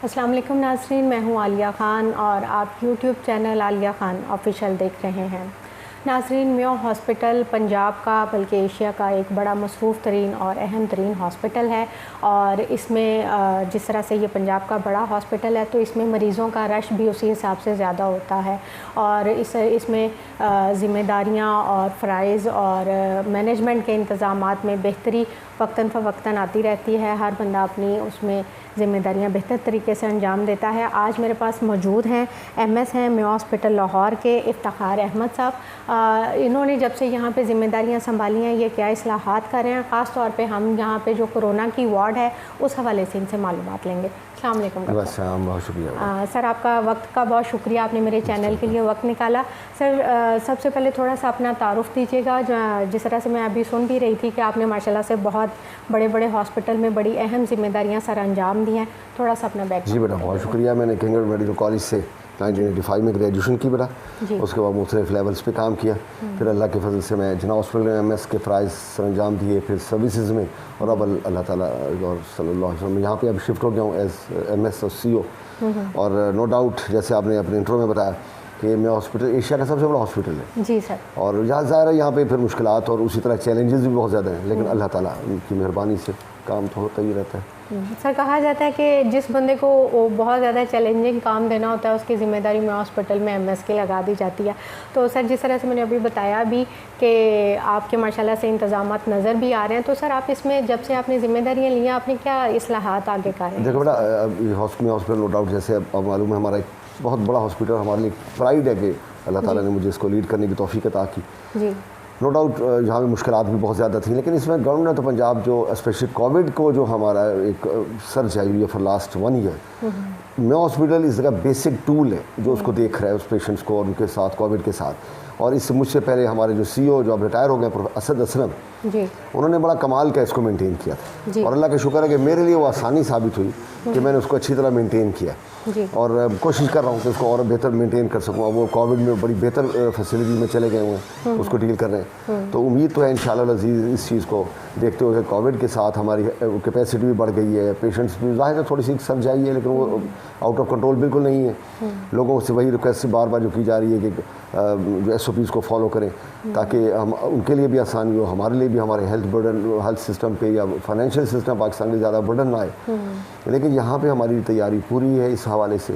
अस्सलाम वालेकुम नाज़रीन, मैं हूँ आलिया ख़ान और आप YouTube channel Alia Khan official देख रहे हैं। नाज़रीन, मेयो हॉस्पिटल पंजाब का बल्कि एशिया का एक बड़ा मसरूफ़ तरीन और अहम तरीन हॉस्पिटल है और इसमें जिस तरह से ये पंजाब का बड़ा हॉस्पिटल है तो इसमें मरीज़ों का रश भी उसी हिसाब से ज़्यादा होता है और इसमें ज़िम्मेदारियाँ और फ़राइज़ और मैनेजमेंट के इंतज़ामात में बेहतरी वक्तन फ़वक्तन आती रहती है। हर बंदा अपनी उसमें ज़िम्मेदारियाँ बेहतर तरीके से अंजाम देता है। आज मेरे पास मौजूद हैं MS हैं मेयो हॉस्पिटल लाहौर के इफ्तिखार अहमद साहब। इन्होंने जब से यहाँ पे ज़िम्मेदारियाँ संभाली हैं ये क्या इस्लाहात कर रहे हैं, ख़ास तौर पे हम यहाँ पे जो कोरोना की वार्ड है उस हवाले से इनसे मालूमात लेंगे। अस्सलाम वालेकुम डॉक्टर। बहुत शुक्रिया सर, आपका वक्त का बहुत शुक्रिया, आपने मेरे चैनल के लिए वक्त निकाला। सर, सबसे पहले थोड़ा सा अपना तारुफ़ दीजिएगा। जिस तरह से मैं अभी सुन भी रही थी कि आपने माशाल्लाह से बहुत बड़े बड़े हॉस्पिटल में बड़ी अहम जिम्मेदारियाँ सर अंजाम दी हैं, थोड़ा सा अपना बैकग्राउंड। जी बेटा, बहुत शुक्रिया। मैंने किंगडम मेडिकल कॉलेज से 1985 में ग्रेजुएशन की बेटा, उसके बाद मुख्तलिफ लेवल्स पे काम किया। फिर अल्लाह के फजल से मैं जिना हॉस्पिटल में MS के फ़राइज़ सर अंजाम दिए, फिर सर्विसेज में, और अब अल्लाह ताला और सल्लल्लाहु अलैहि वसल्लम यहाँ पे अब शिफ्ट हो गया हूँ एज MS और CO। और नो डाउट जैसे आपने अपने इंट्रो में बताया कि मेरा हॉस्पिटल एशिया का सबसे बड़ा हॉस्पिटल है। जी सर। और यहाँ ज़ाहिर है यहाँ पे फिर मुश्किलात और उसी तरह चैलेंजेस भी बहुत ज़्यादा हैं, लेकिन अल्लाह ताला की मेहरबानी से काम तो होता ही रहता है। सर, कहा जाता है कि जिस बंदे को बहुत ज़्यादा चैलेंजिंग काम देना होता है उसकी ज़िम्मेदारी में हॉस्पिटल में MS की लगा दी जाती है। तो सर, जिस तरह से मैंने अभी बताया भी कि आपके माशाल्लाह से इंतज़ामात नज़र भी आ रहे हैं, तो सर आप इसमें जब से आपने ज़िम्मेदारियाँ ली हैं आपने क्या इस्लाहात आगे कर रहे हैं? देखो बेटा, हॉस्पिटल नो डाउट जैसे अब मालूम है हमारा एक बहुत बड़ा हॉस्पिटल, हमारे लिए प्राइड है कि अल्लाह ताला ने मुझे इसको लीड करने की तौफीक अता की। जी। नो डाउट यहाँ पे मुश्किलात भी बहुत ज़्यादा थी, लेकिन इसमें गवर्नमेंट ने तो पंजाब जो स्पेशली कोविड को जो हमारा एक सर्च आई हुई है for last 1 year, Mayo hospital इस जगह बेसिक टूल है जो उसको देख रहा है उस पेशेंट्स को और उनके साथ कोविड के साथ। और इससे मुझसे पहले हमारे जो CEO जो अब रिटायर हो गए प्रोफेसर असद असलम जी, उन्होंने बड़ा कमाल का इसको मेंटेन किया था और अल्लाह का शुक्र है कि मेरे लिए वो आसानी साबित हुई कि मैंने उसको अच्छी तरह मेंटेन किया और कोशिश कर रहा हूँ कि उसको और बेहतर मेंटेन कर सकूँ। अब वो कोविड में बड़ी बेहतर फैसिलिटी में चले गए हुए हैं, उसको डील कर रहे हैं। तो उम्मीद तो है इंशाअल्लाह अज़ीज़ इस चीज़ को देखते हुए कोविड के साथ हमारी कैपेसिटी भी बढ़ गई है, पेशेंट्स भी ज़ाहिर है थोड़ी सी सर्ज आई है, लेकिन वो आउट ऑफ कंट्रोल बिल्कुल नहीं है। लोगों से वही रिक्वेस्ट बार बार जो की जा रही है कि जो SOPs को फॉलो करें ताकि हम उनके लिए भी आसानी हो, हमारे लिए भी, हमारे हेल्थ सिस्टम पे या फाइनेंशियल सिस्टम पाकिस्तान के ज़्यादा बर्डन ना आए। लेकिन यहाँ पे हमारी तैयारी पूरी है इस हवाले से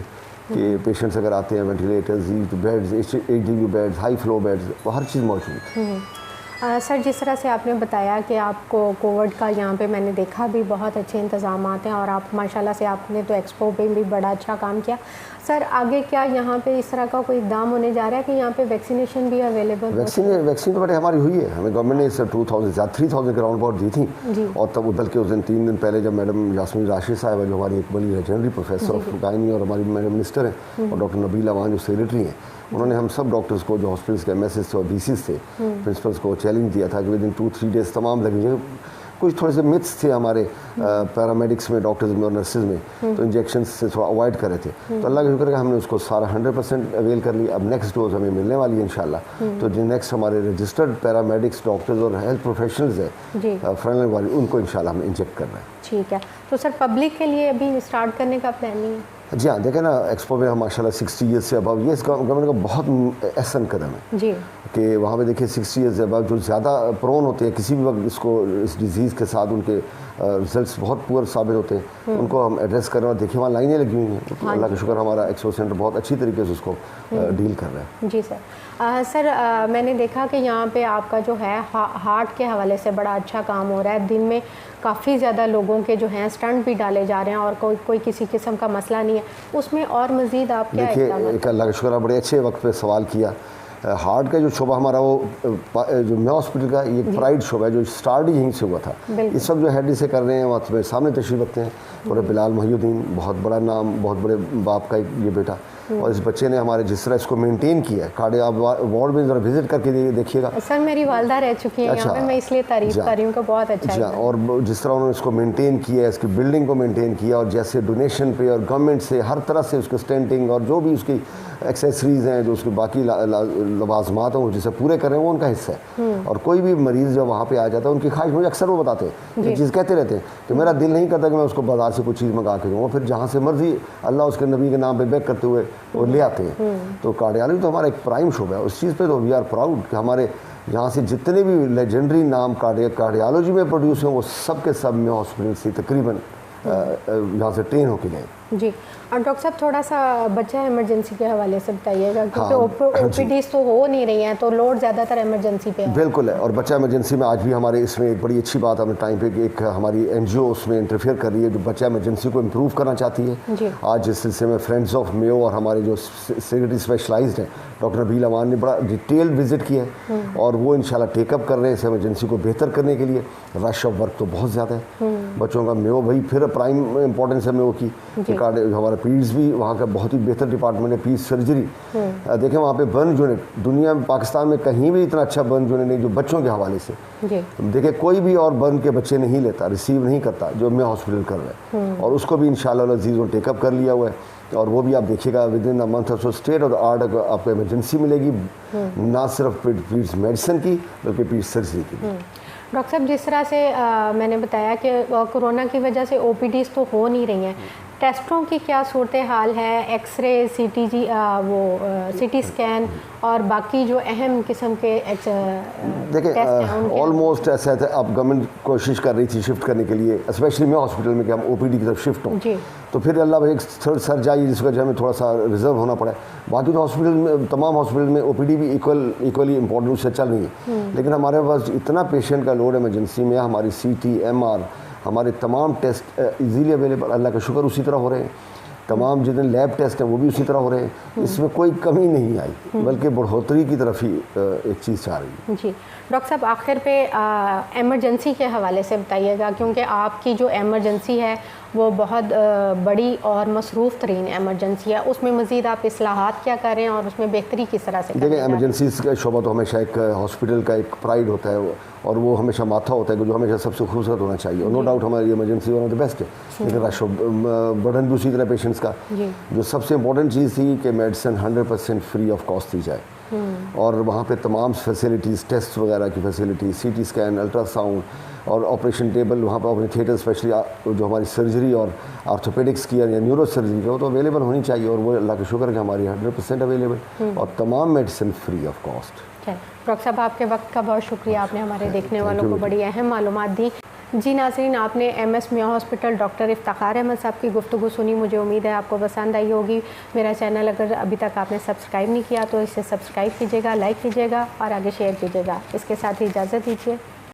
कि पेशेंट्स अगर आते हैं ventilators, beds, HDU beds, high flow beds, हर चीज़ मौजूद है। सर, जिस तरह से आपने बताया कि आपको कोविड का यहाँ पे मैंने देखा भी बहुत अच्छे इंतज़ामात हैं और आप माशाल्लाह से आपने तो एक्सपो पे भी बड़ा अच्छा काम किया। सर, आगे क्या यहाँ पे इस तरह का कोई इक़दाम होने जा रहा है कि यहाँ पे वैक्सीनेशन भी अवेलेबल? वैक्सीन तो बड़े हमारी हुई है, हमें गवर्नमेंट ने इससे 3,000 के राउंड अबाउट दी थी। और तब बल्कि उस दिन 3 दिन पहले जब मैडम यास्मीन राशिद साहब जो हमारी एक बड़ी लेजेंडरी प्रोफेसर ऑफ गायनी और हमारी मैडम मिनिस्टर हैं और डॉक्टर नबील अवान जो सेक्रेटरी हैं, उन्होंने हम सब डॉक्टर्स को जो हॉस्पिटल्स के MSs थे और DCs थे प्रिंसिपल्स को चैलेंज दिया था कि विद इन 2-3 डेज़ तमाम लगेंगे। कुछ थोड़े से मिथ्स थे हमारे पैरामेडिक्स में, डॉक्टर्स में और नर्सेज में, तो इंजेक्शंस से थोड़ा अवॉइड कर रहे थे। तो अल्लाह का शुक्र है हमने उसको सारा 100% अवेल कर लिया। अब नेक्स्ट डोज हमें मिलने वाली है इंशाल्लाह। तो जो नेक्स्ट हमारे रजिस्टर्ड पैरामेडिक्स डॉक्टर्स और हेल्थ प्रोफेशनल्स हैं फ्रंटलाइन वाले, उनको इंशाल्लाह हम इंजेक्ट कर रहे हैं। ठीक है। तो सर, पब्लिक के लिए अभी स्टार्ट करने का प्लान नहीं है? जी हाँ, देखें ना, एक्सपो में हम माशाल्लाह 60 ईयर्स से अबव, ये इस गवर्नमेंट का बहुत अहसन कदम है जी कि वहाँ पे देखिए 60 ईयर्स से अबव जो ज़्यादा प्रोन होते हैं किसी भी वक्त इसको इस डिज़ीज़ के साथ उनके रिजल्ट्स बहुत पुअर साबित होते हैं, उनको हम एड्रेस कर रहे हैं। देखिए वहाँ लाइनें लगी हुई हैं, तो अल्लाह का शुक्र हमारा एक्सपो सेंटर बहुत अच्छी तरीके से उसको डील कर रहा है। जी सर। सर, मैंने देखा कि यहाँ पे आपका जो है हार्ट के हवाले से बड़ा अच्छा काम हो रहा है। दिन में काफ़ी ज़्यादा लोगों के जो हैं स्टंट भी डाले जा रहे हैं और कोई किसी किस्म का मसला नहीं है उसमें। और मज़ीद आप क्या? देखिए अल्लाह का शुक्र, बड़े अच्छे वक्त पे सवाल किया। हार्ट का जो शोबा हमारा वो जो मेयो हॉस्पिटल का ये प्राइड शोबा है जो स्टार्ट ही यहीं से हुआ था। इस सब जो हेड से कर रहे हैं वहाँ मेरे सामने तशरीफ़ रखते हैं और बिलाल मोहिउद्दीन, बहुत बड़ा नाम, बहुत बड़े बाप का ये बेटा, और इस बच्चे ने हमारे जिस तरह इसको मेंटेन किया है। कार्डियो आप वार्ड में ज़रा विजिट करके देखिएगा। सर, मेरी वालदा रह चुकी है यहाँ पे, मैं इसलिए तारीफ़ कर रही हूँ कि बहुत अच्छा है। और जिस तरह उन्होंने इसको मेंटेन किया है, इसकी बिल्डिंग को मेंटेन किया और जैसे डोनेशन पे और गवर्नमेंट से हर तरह से उसको स्टेंटिंग और जो भी उसकी एक्सेसरीज़ हैं, जो उसके बाकी लवाजमात हैं, वो जिसे पूरे कर रहे हैं वो उनका हिस्सा है। और कोई भी मरीज़ जब वहाँ पे आ जाता है, उनकी ख्वाहिश मुझे अक्सर वो बताते हैं, ये चीज़ कहते रहते हैं कि मेरा दिल नहीं करता कि मैं उसको बाज़ार से कुछ चीज़ मंगा के दूँ, फिर जहाँ से मर्जी अल्लाह उसके नबी के नाम पे बैक करते हुए वो ले आते हैं। तो कार्डियोलॉजी तो हमारा एक प्राइम शोबा है, उस चीज़ पे तो वी आर प्राउड कि हमारे यहाँ से जितने भी लेजेंडरी नाम कार्डियोलॉजी में प्रोड्यूस हैं वो सब के सब में हॉस्पिटल से तकरीबन यहाँ से ट्रेन होके गए। जी, और डॉक्टर साहब थोड़ा सा बच्चा इमरजेंसी के हवाले से बताइएगा, क्योंकि ओपीडीज तो हो नहीं रही हैं, तो लोड ज़्यादातर इमरजेंसी पे है। बिल्कुल है, और बच्चा इमरजेंसी में आज भी हमारे इसमें एक बड़ी अच्छी बात हमें टाइम पे कि एक हमारी एनजीओ उसमें इंटरफेयर कर रही है जो बच्चा इमरजेंसी को इम्प्रूव करना चाहती है। आज इस सिलसिले में फ्रेंड्स ऑफ मेयो और हमारे जो सेक्रेटरी स्पेशलाइज्ड हैं डॉक्टर नबील अमान ने बड़ा डिटेल्ड विजिट किया है, और वो इंशाल्लाह टेकअप कर रहे हैं इस इमरजेंसी को बेहतर करने के लिए। रश ऑफ वर्क तो बहुत ज़्यादा है बच्चों का, मेयो भाई फिर प्राइम इंपॉर्टेंस है मेयो की। हमारा पीड्स भी वहाँ का बहुत ही बेहतर डिपार्टमेंट है, पीड्स सर्जरी। देखें वहाँ पे बर्न यूनिट दुनिया में, पाकिस्तान में कहीं भी इतना अच्छा बर्न यूनिट नहीं जो बच्चों के हवाले से। देखिए कोई भी और बर्न के बच्चे नहीं लेता, रिसीव नहीं करता जो मैं हॉस्पिटल कर रहा है, और उसको भी इंशाल्लाह अज़ीज़ ने टेकअप कर लिया हुआ है। और वो भी आप देखिएगा with in a month of so state of the art आपको इमरजेंसी मिलेगी, ना सिर्फ पीड्स मेडिसिन की बल्कि पीड्स सर्जरी की। डॉक्टर साहब जिस तरह से मैंने बताया कि कोरोना की वजह से ओपीडीज़ तो हो नहीं रही हैं, टेस्टों की क्या सूरत हाल है? एक्सरे, सीटी स्कैन और बाकी जो अहम किस्म के देखिए ऑलमोस्ट ऐसा है, अब गवर्नमेंट कोशिश कर रही थी शिफ्ट करने के लिए, स्पेशली मैं हॉस्पिटल में कि हम ओपीडी की तरफ शिफ्ट हों, तो फिर अल्लाह भाई एक सर जाइए जिसकी वजह हमें थोड़ा सा रिजर्व होना पड़ा है। बाकी तो हॉस्पिटल में, तमाम हॉस्पिटल में ओपीडी भी इक्वली इंपॉर्टेंट उससे चल रही है, लेकिन हमारे पास इतना पेशेंट का लोड इमरजेंसी में, हमारी सीटी, एमआर, हमारे तमाम टेस्ट इजीली अवेलेबल, अल्लाह का शुक्र उसी तरह हो रहे हैं। तमाम जितने लैब टेस्ट हैं वो भी उसी तरह हो रहे हैं, इसमें कोई कमी नहीं आई, बल्कि बढ़ोतरी की तरफ ही एक चीज़ चाह रही है। जी डॉक्टर साहब आखिर पे एमरजेंसी के हवाले से बताइएगा, क्योंकि आपकी जो एमरजेंसी है वो बहुत बड़ी और मसरूफ़ तरीन एमरजेंसी है, उसमें मज़ीद आप इस्लाहात क्या कर रहे हैं और उसमें बेहतरी किस तरह से? देखिए एमरजेंसी का शोबा तो हमेशा एक हॉस्पिटल का एक प्राइड होता है, और वो हमेशा माथा होता है कि जो हमेशा सबसे खूबसूरत होना चाहिए, और नो डाउट हमारी emergency one of the best है। लेकिन रश बर्डन भी उसी तरह पेशेंट्स का, जो सबसे इंपॉर्टेंट चीज़ थी कि मेडिसिन 100% फ्री ऑफ कॉस्ट दी जाए, और वहाँ पे तमाम फैसिलिटीज़, टेस्ट वगैरह की फैसिलिटी, सीटी स्कैन, अल्ट्रासाउंड और ऑपरेशन टेबल, वहाँ पर अपने थिएटर स्पेशली जो हमारी सर्जरी और आर्थोपेडिक्स की या न्यूरो सर्जरी की वो तो अवेलेबल होनी चाहिए, और वो अल्लाह का शुक्र है कि हमारी 100% अवेलेबल, और तमाम medicine free of cost. Doctor साहब आपके वक्त का बहुत शुक्रिया, आपने हमारे देखने वालों को बड़ी अहम मालूमात दी। जी नाज़रीन, आपने एमएस मियां हॉस्पिटल डॉक्टर इफ्तिखार अहमद साहब की गुफ्तगू सुनी, मुझे उम्मीद है आपको पसंद आई होगी। मेरा चैनल अगर अभी तक आपने सब्सक्राइब नहीं किया तो इसे सब्सक्राइब कीजिएगा, लाइक कीजिएगा और आगे शेयर कीजिएगा। इसके साथ ही इजाज़त दीजिए।